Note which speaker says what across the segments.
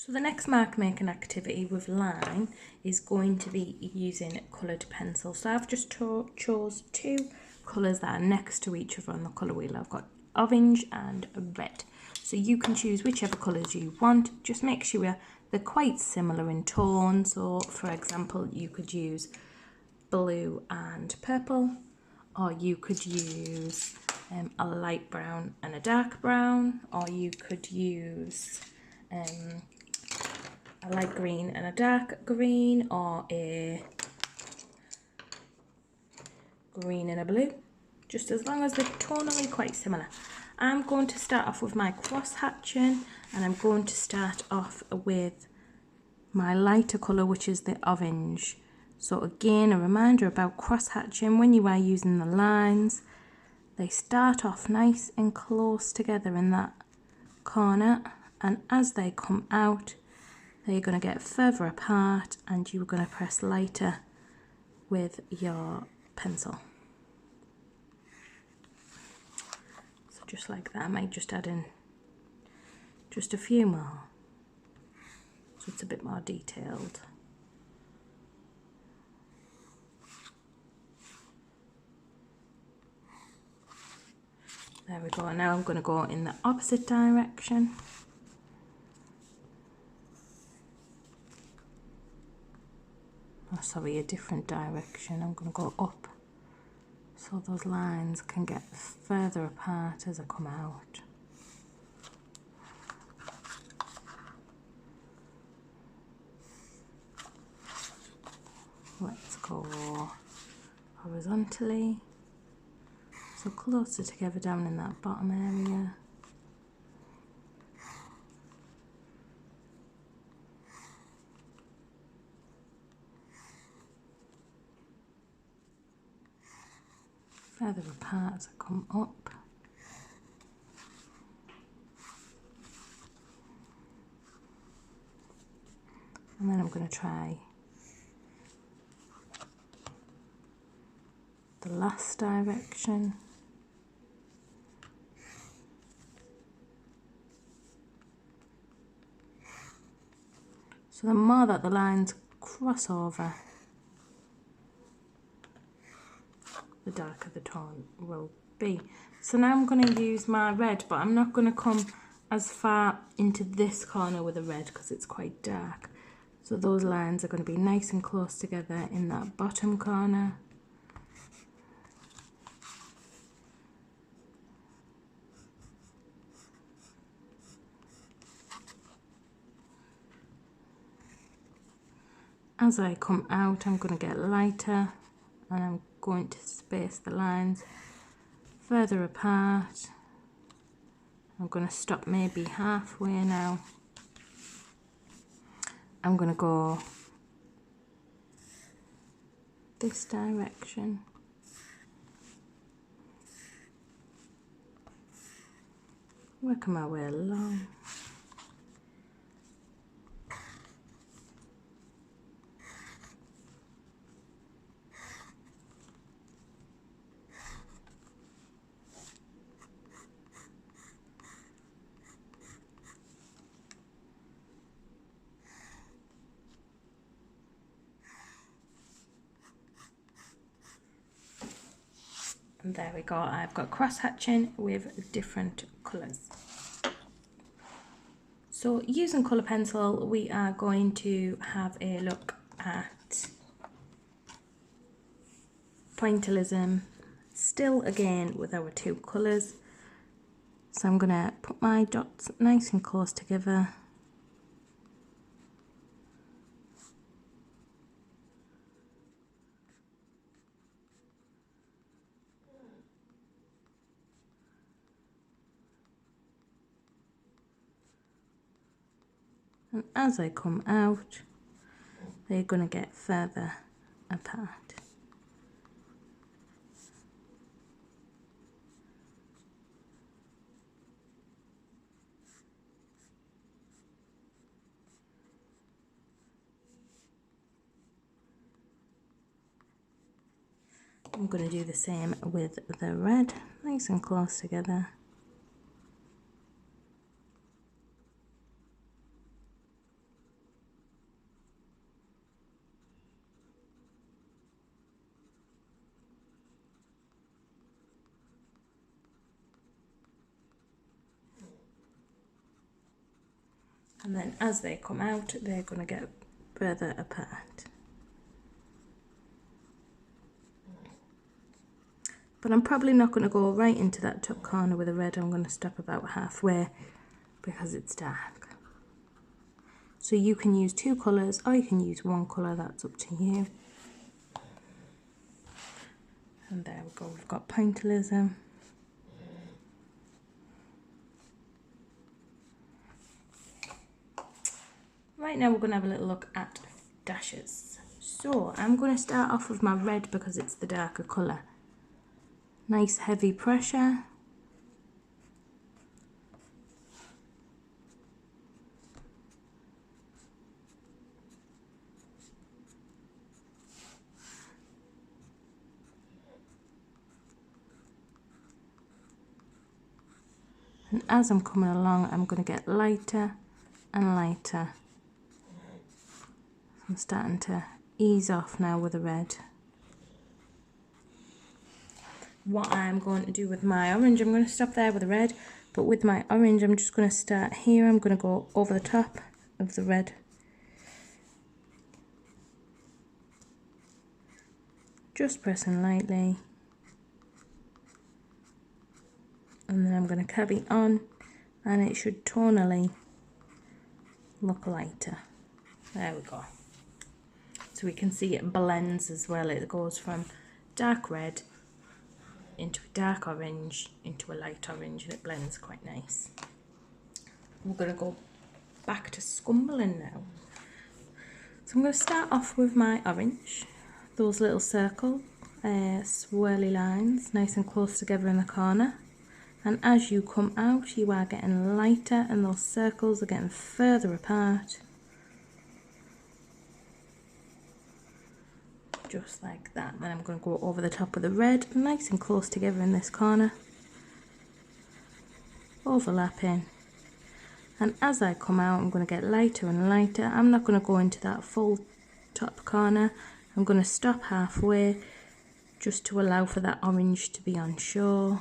Speaker 1: So the next mark making activity with line is going to be using coloured pencils. So I've just chose two colours that are next to each other on the colour wheel. I've got orange and red. So you can choose whichever colours you want. Just make sure they're quite similar in tone. So for example, you could use blue and purple, or you could use a light brown and a dark brown, or you could use a light green and a dark green, or a green and a blue, just as long as they're tonally quite similar. I'm going to start off with my cross hatching, and I'm going to start off with my lighter colour, which is the orange. So again, a reminder about cross hatching: when you are using the lines, they start off nice and close together in that corner, and as they come out, they're going to get further apart, and you're going to press lighter with your pencil. So just like that. I might just add in just a few more, so it's a bit more detailed. There we go. Now I'm going to go in the opposite direction. Oh, sorry, a different direction. I'm going to go up, so those lines can get further apart as I come out. Let's go horizontally, so closer together down in that bottom area. Further apart as I come up. And then I'm going to try the last direction. So the more that the lines cross over, the darker the tone will be. So now I'm going to use my red, but I'm not going to come as far into this corner with the red because it's quite dark. So those lines are going to be nice and close together in that bottom corner. As I come out, I'm going to get lighter, and I'm going to space the lines further apart. I'm going to stop maybe halfway now. I'm going to go this direction. Working my way along. And there we go, I've got cross hatching with different colours. So using colour pencil, we are going to have a look at pointillism, still again with our two colours. So I'm going to put my dots nice and close together. And as I come out, they're going to get further apart. I'm going to do the same with the red, nice and close together. And then as they come out, they're going to get further apart. But I'm probably not going to go right into that top corner with the red. I'm going to stop about halfway because it's dark. So you can use 2 colours or you can use 1 colour, that's up to you. And there we go, we've got pointillism. Right now we're going to have a little look at dashes. So I'm going to start off with my red because it's the darker colour. Nice heavy pressure. And as I'm coming along, I'm going to get lighter and lighter. I'm starting to ease off now with the red. What I'm going to do with my orange, I'm going to stop there with the red, but with my orange I'm just going to start here. I'm going to go over the top of the red. Just pressing lightly. And then I'm going to carry on, and it should tonally look lighter. There we go. So we can see it blends as well. It goes from dark red into a dark orange into a light orange, and it blends quite nice. We're going to go back to scumbling now. So I'm going to start off with my orange. Those little circle swirly lines nice and close together in the corner. And as you come out, you are getting lighter and those circles are getting further apart. Just like that. Then I'm going to go over the top of the red, nice and close together in this corner. Overlapping. And as I come out, I'm going to get lighter and lighter. I'm not going to go into that full top corner. I'm going to stop halfway just to allow for that orange to be on show.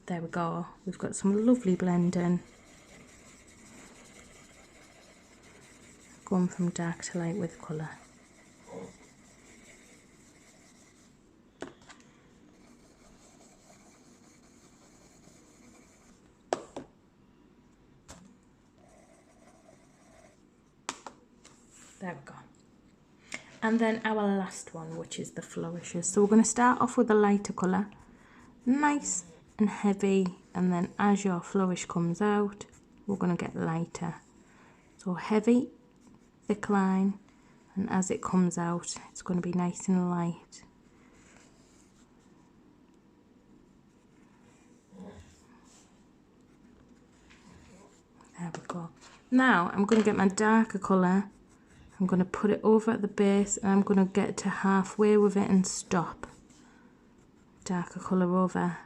Speaker 1: There we go, we've got some lovely blending. Going from dark to light with colour. There we go. And then our last one, which is the flourishes. So we're going to start off with a lighter colour. Nice and heavy, and then as your flourish comes out, we're going to get lighter. So heavy, thick line, and as it comes out, it's going to be nice and light. There we go. Now I'm going to get my darker colour. I'm going to put it over at the base, and I'm going to get to halfway with it and stop. Darker colour over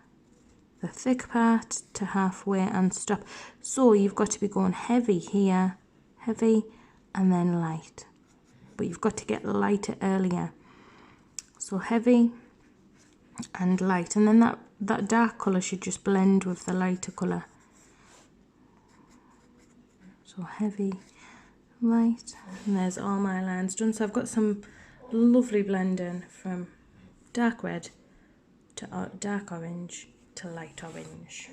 Speaker 1: the thick part to halfway and stop. So you've got to be going heavy here, heavy, and then light. But you've got to get lighter earlier. So heavy and light, and then that dark colour should just blend with the lighter colour. So heavy, light, and there's all my lines done. So I've got some lovely blending from dark red to dark orange to light orange.